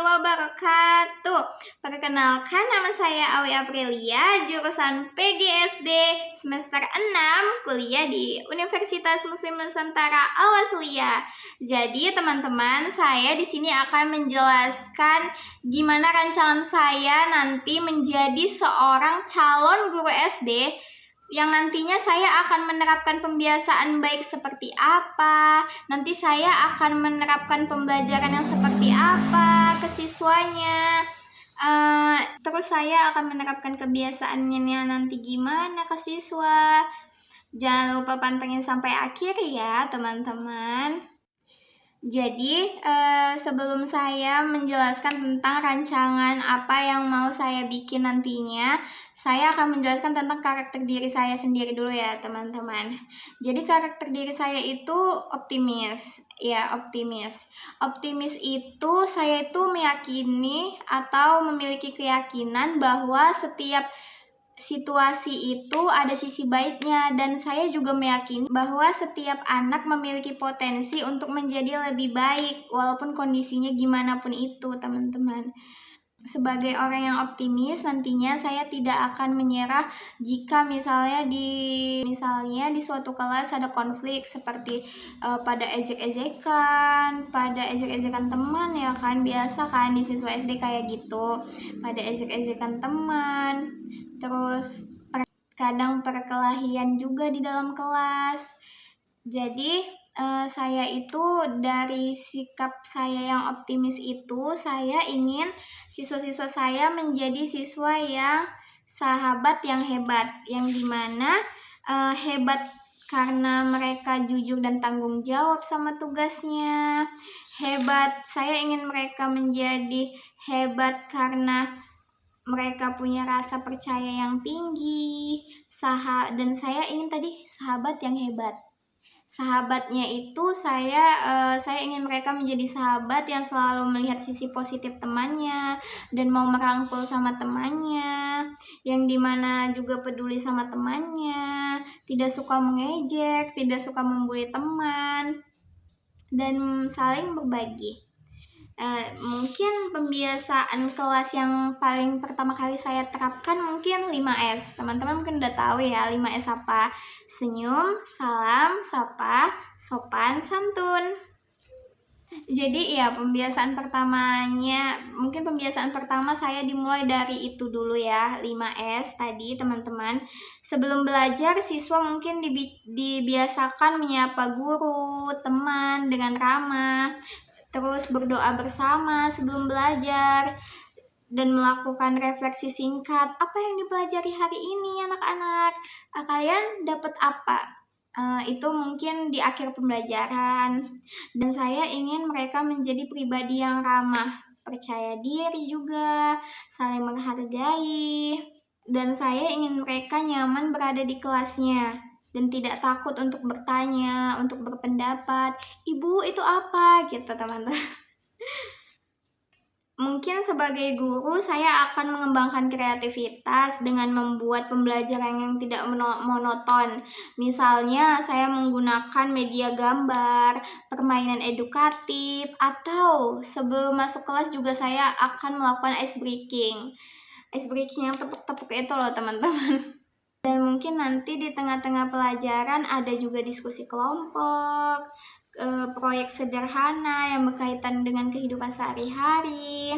wabarakatuh. Perkenalkan, nama saya Awi Aprilia, jurusan PGSD semester 6, kuliah di Universitas Muslim Nusantara Al-Wasliyah. Jadi teman-teman, saya di sini akan menjelaskan gimana rancangan saya nanti menjadi seorang calon guru SD, yang nantinya saya akan menerapkan pembiasaan baik seperti apa, nanti saya akan menerapkan pembelajaran yang seperti apa ke siswanya, terus saya akan menerapkan kebiasaannya nanti gimana ke siswa. Jangan lupa pantengin sampai akhir ya teman-teman. Jadi sebelum saya menjelaskan tentang rancangan apa yang mau saya bikin nantinya, saya akan menjelaskan tentang karakter diri saya sendiri dulu ya teman-teman. Jadi karakter diri saya itu optimis. Ya, optimis. Optimis itu saya itu meyakini atau memiliki keyakinan bahwa setiap situasi itu ada sisi baiknya, dan saya juga meyakini bahwa setiap anak memiliki potensi untuk menjadi lebih baik walaupun kondisinya gimana pun itu teman-teman. Sebagai orang yang optimis, nantinya saya tidak akan menyerah jika misalnya di suatu kelas ada konflik seperti pada ejek-ejekan teman ya kan, biasa kan di siswa SD kayak gitu, pada ejek-ejekan teman, terus kadang perkelahian juga di dalam kelas. Jadi saya itu dari sikap saya yang optimis itu, saya ingin siswa-siswa saya menjadi siswa yang sahabat yang hebat, yang dimana hebat karena mereka jujur dan tanggung jawab sama tugasnya. Hebat, saya ingin mereka menjadi hebat karena mereka punya rasa percaya yang tinggi. Dan saya ingin tadi sahabat yang hebat. Sahabatnya itu saya ingin mereka menjadi sahabat yang selalu melihat sisi positif temannya dan mau merangkul sama temannya, yang dimana juga peduli sama temannya, tidak suka mengejek, tidak suka membuli teman, dan saling berbagi. Mungkin pembiasaan kelas yang paling pertama kali saya terapkan mungkin 5S. Teman-teman mungkin udah tahu ya 5S apa? Senyum, salam, sapa, sopan, santun. Jadi ya pembiasaan pertama saya dimulai dari itu dulu ya, 5S tadi teman-teman. Sebelum belajar, siswa mungkin dibiasakan menyapa guru, teman dengan ramah, terus berdoa bersama sebelum belajar, dan melakukan refleksi singkat. Apa yang dipelajari hari ini anak-anak? Kalian dapat apa? Itu mungkin di akhir pembelajaran. Dan saya ingin mereka menjadi pribadi yang ramah, percaya diri juga, saling menghargai. Dan saya ingin mereka nyaman berada di kelasnya dan tidak takut untuk bertanya, untuk berpendapat. Ibu, itu apa? Gitu teman-teman. Mungkin sebagai guru saya akan mengembangkan kreativitas dengan membuat pembelajaran yang tidak monoton. Misalnya saya menggunakan media gambar, permainan edukatif, atau sebelum masuk kelas juga saya akan melakukan ice breaking. Ice breaking yang tepuk-tepuk itu loh teman-teman. Dan mungkin nanti di tengah-tengah pelajaran ada juga diskusi kelompok, proyek sederhana yang berkaitan dengan kehidupan sehari-hari.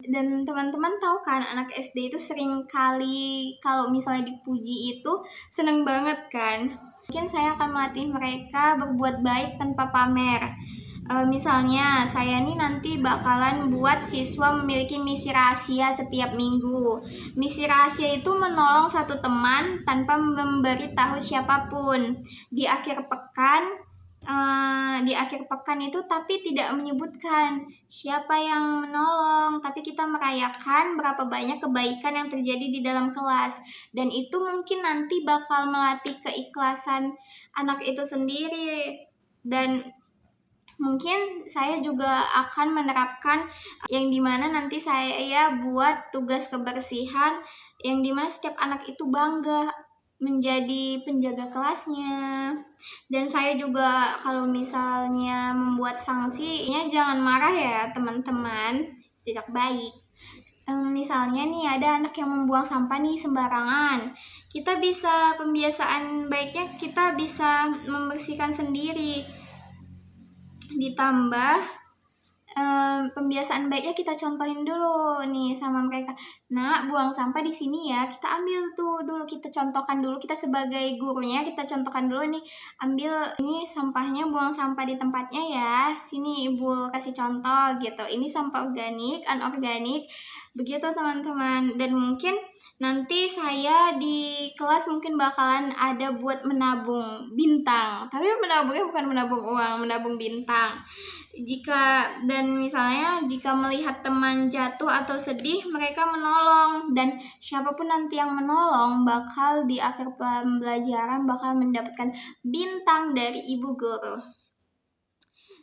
Dan teman-teman tahu kan, anak SD itu sering kali kalau misalnya dipuji itu seneng banget kan. Mungkin saya akan melatih mereka berbuat baik tanpa pamer. Misalnya saya nih nanti bakalan buat siswa memiliki misi rahasia setiap minggu. Misi rahasia itu menolong satu teman tanpa memberi tahu siapapun. Di akhir pekan itu tapi tidak menyebutkan siapa yang menolong, tapi kita merayakan berapa banyak kebaikan yang terjadi di dalam kelas. Dan itu mungkin nanti bakal melatih keikhlasan anak itu sendiri. Dan mungkin saya juga akan menerapkan yang dimana nanti saya buat tugas kebersihan, yang dimana setiap anak itu bangga menjadi penjaga kelasnya. Dan saya juga kalau misalnya membuat sanksinya jangan marah ya teman-teman, tidak baik. Misalnya nih ada anak yang membuang sampah nih sembarangan. Kita bisa pembiasaan baiknya kita bisa membersihkan sendiri. Ditambah pembiasaan baiknya kita contohin dulu nih sama mereka. Nak, buang sampah di sini ya. Kita ambil tuh dulu, kita contohkan dulu. Kita sebagai gurunya kita contohkan dulu nih. Ambil ini sampahnya, buang sampah di tempatnya ya. Sini Ibu kasih contoh gitu. Ini sampah organik, anorganik. Begitu teman-teman. Dan mungkin nanti saya di kelas mungkin bakalan ada buat menabung bintang. Tapi menabungnya bukan menabung uang, menabung bintang. Misalnya jika melihat teman jatuh atau sedih, mereka menolong, dan siapapun nanti yang menolong bakal di akhir pembelajaran bakal mendapatkan bintang dari ibu guru.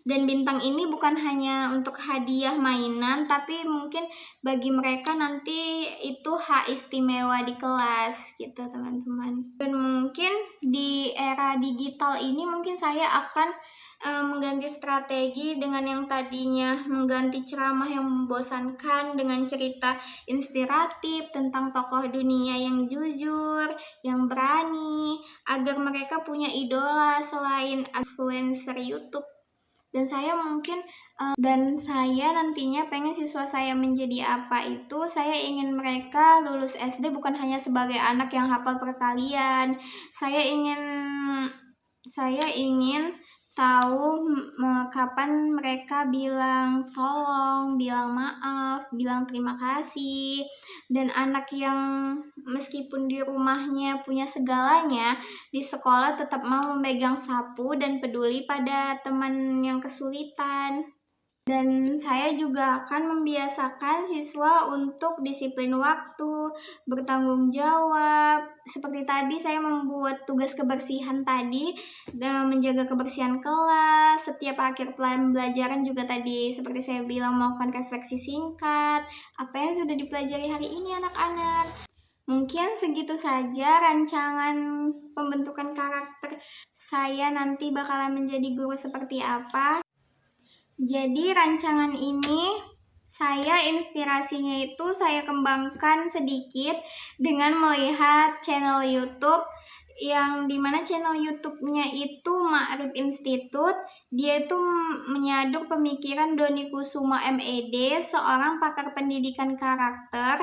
Dan bintang ini bukan hanya untuk hadiah mainan, tapi mungkin bagi mereka nanti itu hak istimewa di kelas gitu teman-teman. Dan mungkin di era digital ini mungkin saya akan mengganti strategi dengan yang tadinya mengganti ceramah yang membosankan dengan cerita inspiratif tentang tokoh dunia yang jujur, yang berani, agar mereka punya idola selain influencer YouTube. Dan saya nantinya pengen siswa saya menjadi apa itu, saya ingin mereka lulus SD bukan hanya sebagai anak yang hafal perkalian. Saya ingin tahu kapan mereka bilang tolong, bilang maaf, bilang terima kasih. Dan anak yang meskipun di rumahnya punya segalanya, di sekolah tetap mau memegang sapu dan peduli pada teman yang kesulitan. Dan saya juga akan membiasakan siswa untuk disiplin waktu, bertanggung jawab. Seperti tadi saya membuat tugas kebersihan tadi, dan menjaga kebersihan kelas. Setiap akhir pembelajaran juga tadi seperti saya bilang melakukan refleksi singkat. Apa yang sudah dipelajari hari ini anak-anak? Mungkin segitu saja rancangan pembentukan karakter saya nanti bakalan menjadi guru seperti apa. Jadi rancangan ini inspirasinya itu saya kembangkan sedikit dengan melihat channel YouTube, yang dimana channel YouTube-nya itu Ma'rif Institute. Dia itu menyaduk pemikiran Doni Kusuma MED, seorang pakar pendidikan karakter,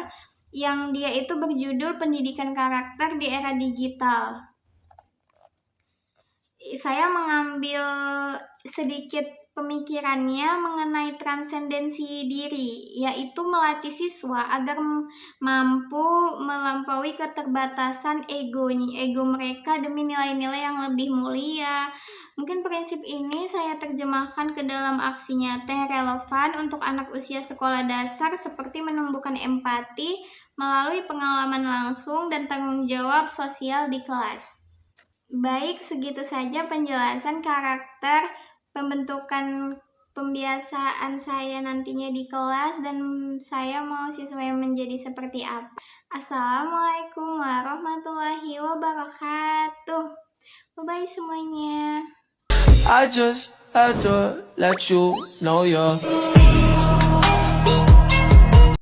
yang dia itu berjudul Pendidikan Karakter di Era Digital. Saya mengambil sedikit pemikirannya mengenai transendensi diri, yaitu melatih siswa agar mampu melampaui keterbatasan ego mereka demi nilai-nilai yang lebih mulia. Mungkin prinsip ini saya terjemahkan ke dalam aksi nyata yang relevan untuk anak usia sekolah dasar, seperti menumbuhkan empati melalui pengalaman langsung dan tanggung jawab sosial di kelas. Baik, segitu saja penjelasan karakter pembentukan pembiasaan saya nantinya di kelas, dan saya mau siswa yang menjadi seperti apa. Assalamualaikum warahmatullahi wabarakatuh. Bye-bye semuanya. I just had to let you know you're